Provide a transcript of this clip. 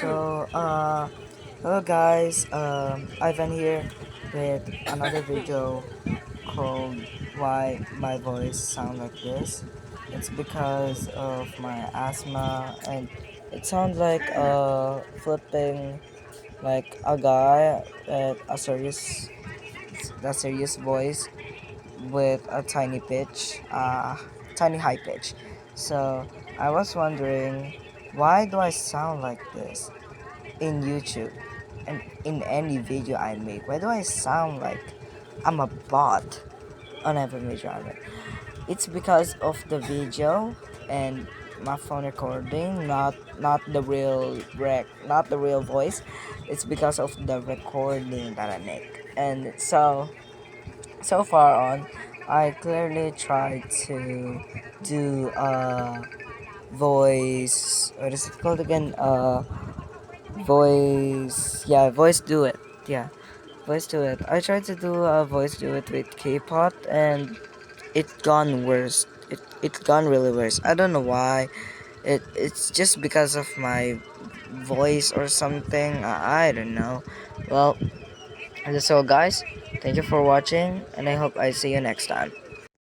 So, hello guys, Ivan here with another video called Why My Voice Sound Like This. It's because of my asthma and it sounds like flipping like a guy with a serious voice with a tiny high pitch. So, I was wondering, why do I sound like this in YouTube and in any video I make? Why do I sound like I'm a bot on every video I make? It's because of the video and my phone recording, not the real voice. It's because of the recording that I make. And so far on, I clearly tried to do voice, what is it called again? Voice do it. Yeah, voice do it. I tried to do a voice do it with K-pop and it gone worse. It gone really worse. I don't know why. It's just because of my voice or something. I don't know. Well, so guys, thank you for watching and I hope I see you next time.